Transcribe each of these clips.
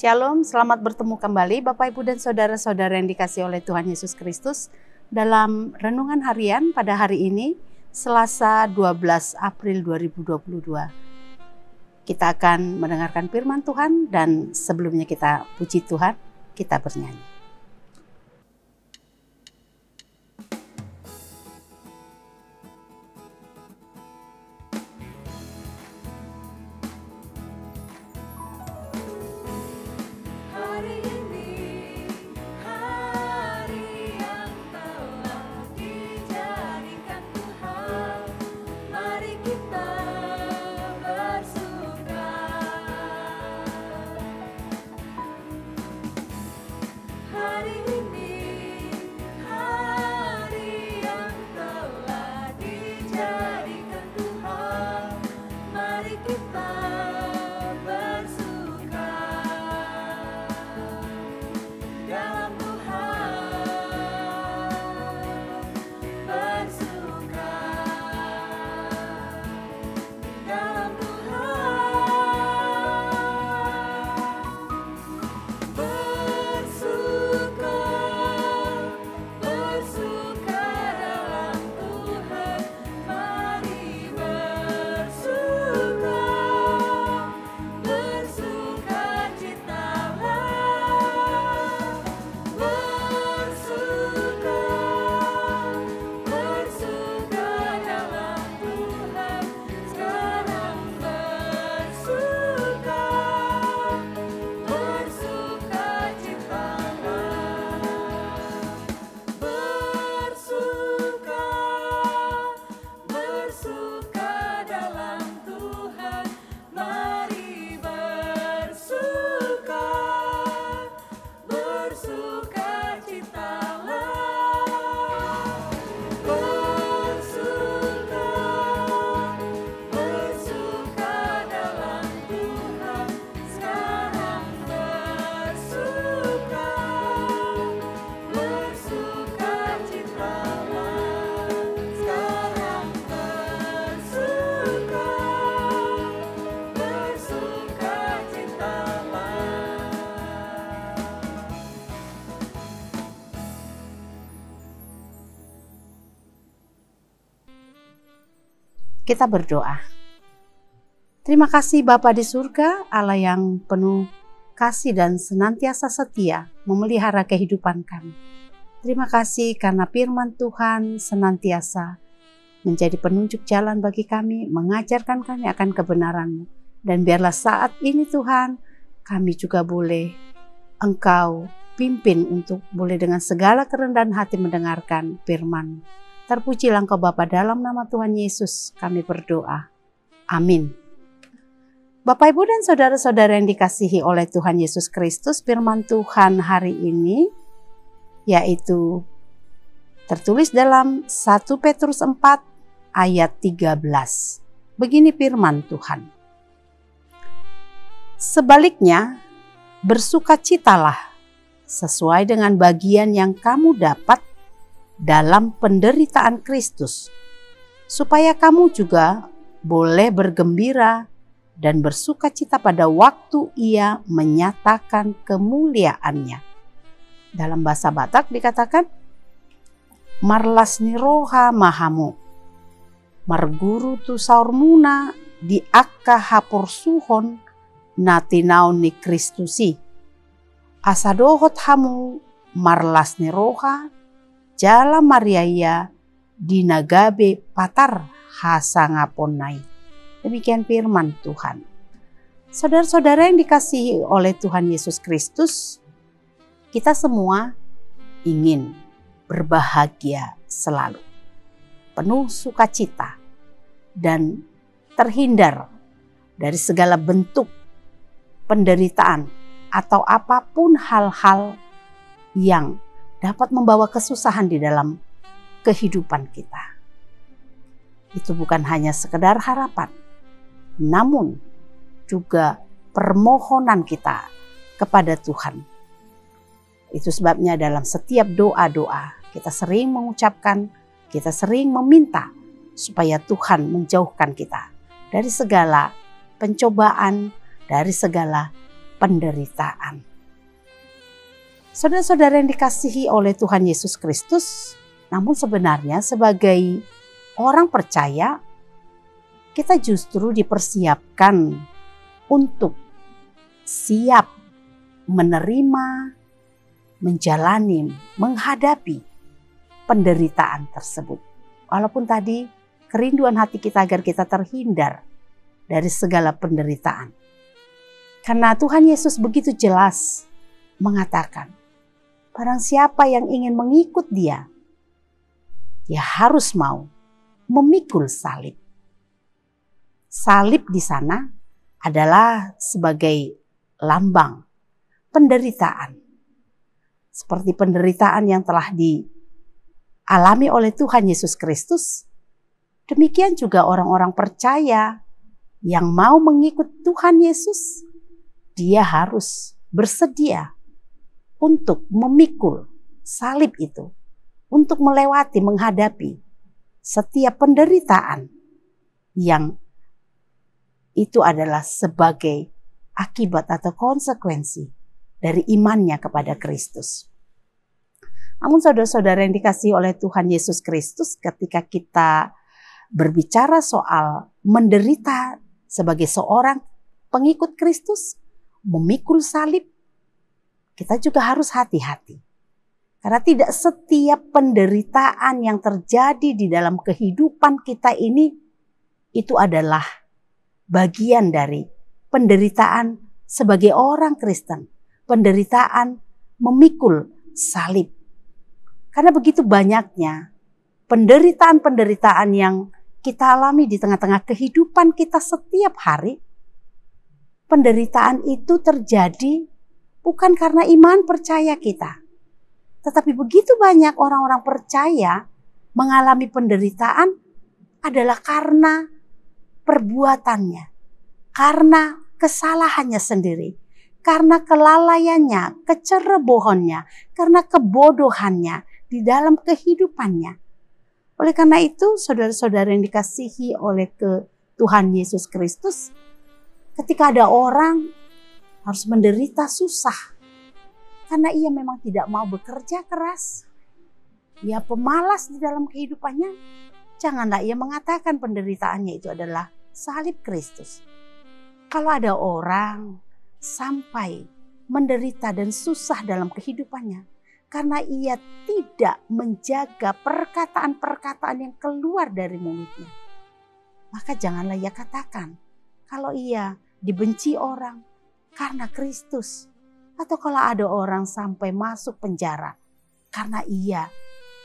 Shalom, selamat bertemu kembali Bapak, Ibu, dan Saudara-saudara yang dikasihi oleh Tuhan Yesus Kristus dalam Renungan Harian pada hari ini, Selasa 12 April 2022. Kita akan mendengarkan firman Tuhan dan sebelumnya kita puji Tuhan, kita bernyanyi. Kita berdoa. Terima kasih Bapa di surga, Allah yang penuh kasih dan senantiasa setia memelihara kehidupan kami. Terima kasih karena firman Tuhan senantiasa menjadi penunjuk jalan bagi kami, mengajarkan kami akan kebenaran-Mu. Dan biarlah saat ini Tuhan, kami juga boleh Engkau pimpin untuk boleh dengan segala kerendahan hati mendengarkan firman-Mu. Terpujilah Engkau Bapa, dalam nama Tuhan Yesus kami berdoa. Amin. Bapak, Ibu, dan saudara-saudara yang dikasihi oleh Tuhan Yesus Kristus, firman Tuhan hari ini yaitu tertulis dalam 1 Petrus 4 ayat 13. Begini firman Tuhan. Sebaliknya, bersukacitalah sesuai dengan bagian yang kamu dapat dalam penderitaan Kristus, supaya kamu juga boleh bergembira dan bersukacita pada waktu Ia menyatakan kemuliaannya. Dalam bahasa Batak dikatakan, marlasni roha mahamu, marguru tu saurmuna di akka hapor suhon natinaun ni Kristusi, asadohot hamu marlasni roha Jala Mariaya dinagabe patar hasangaponai. Demikian firman Tuhan. Saudara-saudara yang dikasihi oleh Tuhan Yesus Kristus, kita semua ingin berbahagia selalu, penuh sukacita, dan terhindar dari segala bentuk penderitaan atau apapun hal-hal yang dapat membawa kesusahan di dalam kehidupan kita. Itu bukan hanya sekedar harapan, namun juga permohonan kita kepada Tuhan. Itu sebabnya dalam setiap doa-doa kita sering mengucapkan, kita sering meminta supaya Tuhan menjauhkan kita dari segala pencobaan, dari segala penderitaan. Saudara-saudara yang dikasihi oleh Tuhan Yesus Kristus, namun sebenarnya sebagai orang percaya, kita justru dipersiapkan untuk siap menerima, menjalani, menghadapi penderitaan tersebut. Walaupun tadi kerinduan hati kita agar kita terhindar dari segala penderitaan. Karena Tuhan Yesus begitu jelas mengatakan, barang siapa yang ingin mengikut Dia, dia harus mau memikul salib. Salib di sana adalah sebagai lambang penderitaan. Seperti penderitaan yang telah dialami oleh Tuhan Yesus Kristus, demikian juga orang-orang percaya yang mau mengikut Tuhan Yesus, dia harus bersedia untuk memikul salib itu, untuk melewati, menghadapi setiap penderitaan yang itu adalah sebagai akibat atau konsekuensi dari imannya kepada Kristus. Namun saudara-saudara yang dikasihi oleh Tuhan Yesus Kristus, ketika kita berbicara soal menderita sebagai seorang pengikut Kristus, memikul salib, kita juga harus hati-hati. Karena tidak setiap penderitaan yang terjadi di dalam kehidupan kita ini, itu adalah bagian dari penderitaan sebagai orang Kristen. Penderitaan memikul salib. Karena begitu banyaknya penderitaan-penderitaan yang kita alami di tengah-tengah kehidupan kita setiap hari. Penderitaan itu terjadi bukan karena iman percaya kita. Tetapi begitu banyak orang-orang percaya mengalami penderitaan adalah karena perbuatannya, karena kesalahannya sendiri, karena kelalaiannya, kecerebohannya, karena kebodohannya di dalam kehidupannya. Oleh karena itu, saudara-saudara yang dikasihi oleh Tuhan Yesus Kristus, ketika ada orang harus menderita susah, karena ia memang tidak mau bekerja keras, ia pemalas di dalam kehidupannya, janganlah ia mengatakan penderitaannya itu adalah salib Kristus. Kalau ada orang sampai menderita dan susah dalam kehidupannya, karena ia tidak menjaga perkataan-perkataan yang keluar dari mulutnya, maka janganlah ia katakan kalau ia dibenci orang karena Kristus, atau kalau ada orang sampai masuk penjara karena ia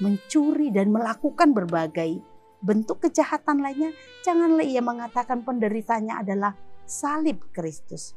mencuri dan melakukan berbagai bentuk kejahatan lainnya, janganlah ia mengatakan penderitaannya adalah salib Kristus.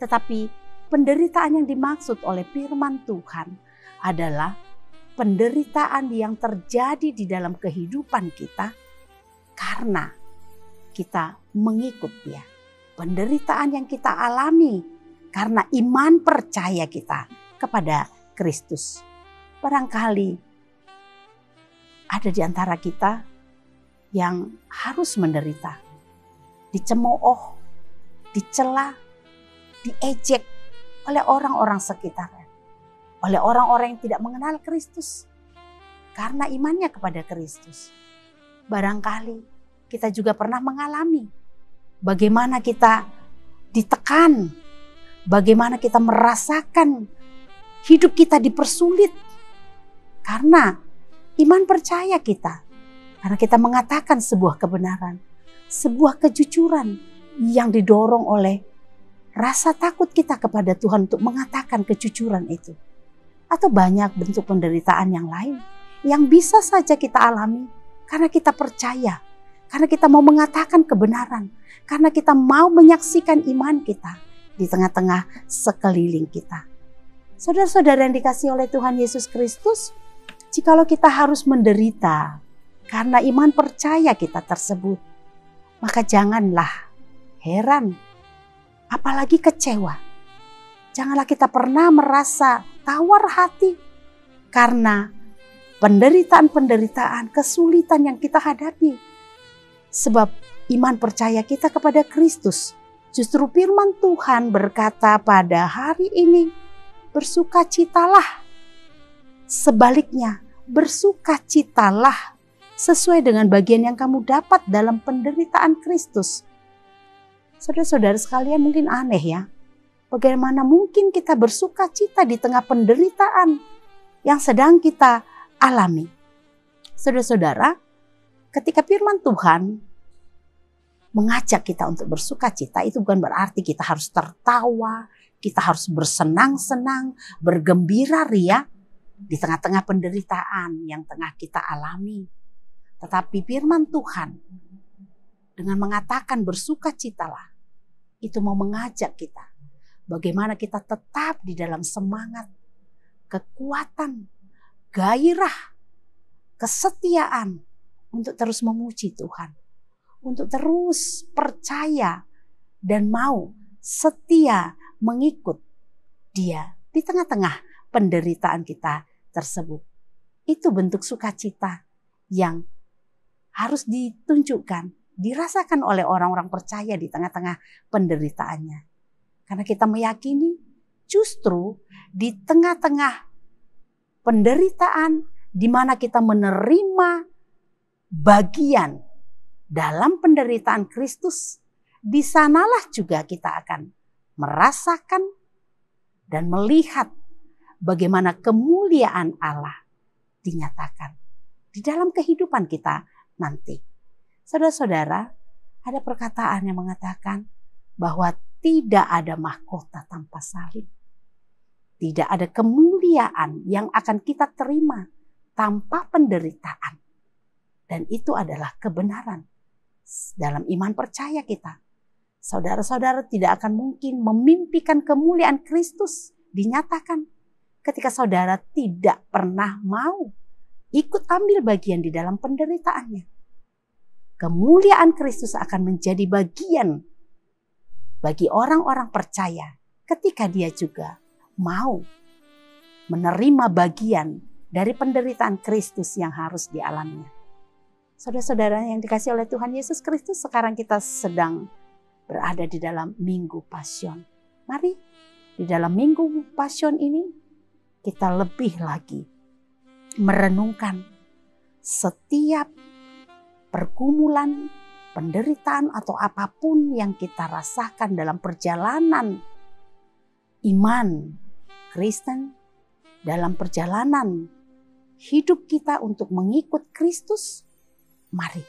Tetapi penderitaan yang dimaksud oleh firman Tuhan adalah penderitaan yang terjadi di dalam kehidupan kita karena kita mengikut Dia. Penderitaan yang kita alami karena iman percaya kita kepada Kristus. Barangkali ada di antara kita yang harus menderita, dicemooh, dicela, diejek oleh orang-orang sekitarnya, oleh orang-orang yang tidak mengenal Kristus karena imannya kepada Kristus. Barangkali kita juga pernah mengalami bagaimana kita ditekan, bagaimana kita merasakan hidup kita dipersulit karena iman percaya kita, karena kita mengatakan sebuah kebenaran, sebuah kejujuran yang didorong oleh rasa takut kita kepada Tuhan untuk mengatakan kejujuran itu. Atau banyak bentuk penderitaan yang lain yang bisa saja kita alami karena kita percaya, karena kita mau mengatakan kebenaran, karena kita mau menyaksikan iman kita di tengah-tengah sekeliling kita. Saudara-saudara yang dikasihi oleh Tuhan Yesus Kristus, jikalau kita harus menderita karena iman percaya kita tersebut, maka janganlah heran, apalagi kecewa. Janganlah kita pernah merasa tawar hati karena penderitaan-penderitaan, kesulitan yang kita hadapi. Sebab iman percaya kita kepada Kristus Justru firman Tuhan berkata pada hari ini, bersukacitalah. Sebaliknya, bersukacitalah sesuai dengan bagian yang kamu dapat dalam penderitaan Kristus. Saudara-saudara sekalian, mungkin aneh ya. Bagaimana mungkin kita bersukacita di tengah penderitaan yang sedang kita alami? Saudara-saudara, ketika firman Tuhan mengajak kita untuk bersukacita, itu bukan berarti kita harus tertawa, kita harus bersenang-senang, bergembira ria di tengah-tengah penderitaan yang tengah kita alami. Tetapi firman Tuhan dengan mengatakan bersukacitalah, itu mau mengajak kita bagaimana kita tetap di dalam semangat, kekuatan, gairah, kesetiaan untuk terus memuji Tuhan. Untuk terus percaya dan mau setia mengikut Dia di tengah-tengah penderitaan kita tersebut. Itu bentuk sukacita yang harus ditunjukkan, dirasakan oleh orang-orang percaya di tengah-tengah penderitaannya. Karena kita meyakini justru di tengah-tengah penderitaan di mana kita menerima bagian dalam penderitaan Kristus, di sanalah juga kita akan merasakan dan melihat bagaimana kemuliaan Allah dinyatakan di dalam kehidupan kita nanti. Saudara-saudara, ada perkataan yang mengatakan bahwa tidak ada mahkota tanpa salib. Tidak ada kemuliaan yang akan kita terima tanpa penderitaan. Dan itu adalah kebenaran. Dalam iman percaya kita, saudara-saudara tidak akan mungkin memimpikan kemuliaan Kristus dinyatakan ketika saudara tidak pernah mau ikut ambil bagian di dalam penderitaannya. Kemuliaan Kristus akan menjadi bagian bagi orang-orang percaya ketika dia juga mau menerima bagian dari penderitaan Kristus yang harus dialaminya. Saudara-saudara yang dikasih oleh Tuhan Yesus Kristus, sekarang kita sedang berada di dalam Minggu Pasion. Mari di dalam Minggu Pasion ini kita lebih lagi merenungkan setiap pergumulan, penderitaan atau apapun yang kita rasakan dalam perjalanan iman Kristen, dalam perjalanan hidup kita untuk mengikut Kristus. Mari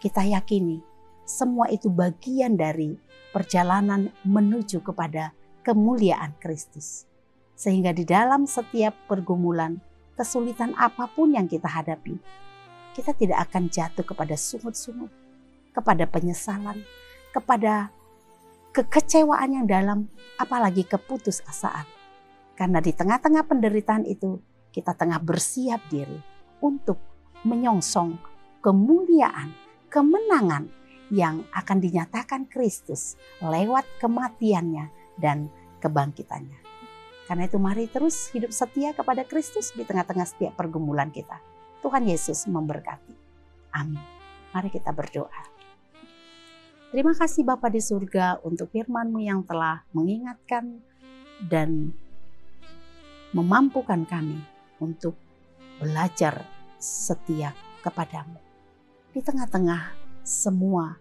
kita yakini semua itu bagian dari perjalanan menuju kepada kemuliaan Kristus. Sehingga di dalam setiap pergumulan, kesulitan apapun yang kita hadapi, kita tidak akan jatuh kepada sungut-sungut, kepada penyesalan, kepada kekecewaan yang dalam, apalagi keputusasaan. Karena di tengah-tengah penderitaan itu, kita tengah bersiap diri untuk menyongsong kemuliaan, kemenangan yang akan dinyatakan Kristus lewat kematiannya dan kebangkitannya. Karena itu mari terus hidup setia kepada Kristus di tengah-tengah setiap pergumulan kita. Tuhan Yesus memberkati. Amin. Mari kita berdoa. Terima kasih Bapa di surga untuk firman-Mu yang telah mengingatkan dan memampukan kami untuk belajar setia kepadamu. Di tengah-tengah semua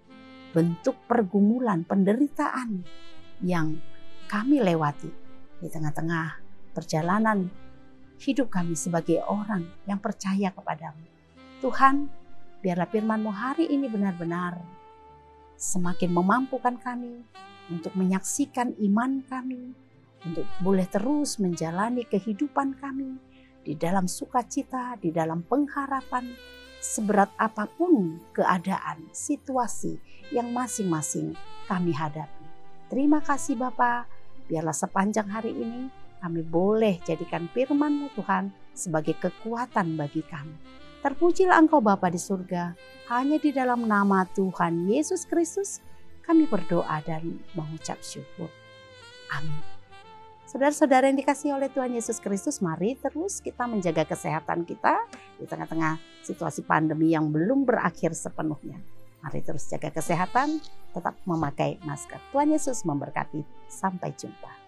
bentuk pergumulan, penderitaan yang kami lewati, di tengah-tengah perjalanan hidup kami sebagai orang yang percaya kepadamu. Tuhan, biarlah firman-Mu hari ini benar-benar semakin memampukan kami untuk menyaksikan iman kami, untuk boleh terus menjalani kehidupan kami di dalam sukacita, di dalam pengharapan, seberat apapun keadaan, situasi yang masing-masing kami hadapi. Terima kasih Bapa, biarlah sepanjang hari ini kami boleh jadikan firman-Mu Tuhan sebagai kekuatan bagi kami. Terpujilah Engkau Bapa di surga, hanya di dalam nama Tuhan Yesus Kristus kami berdoa dan mengucap syukur. Amin. Saudara-saudara yang dikasihi oleh Tuhan Yesus Kristus, mari terus kita menjaga kesehatan kita di tengah-tengah situasi pandemi yang belum berakhir sepenuhnya. Mari terus jaga kesehatan, tetap memakai masker. Tuhan Yesus memberkati. Sampai jumpa.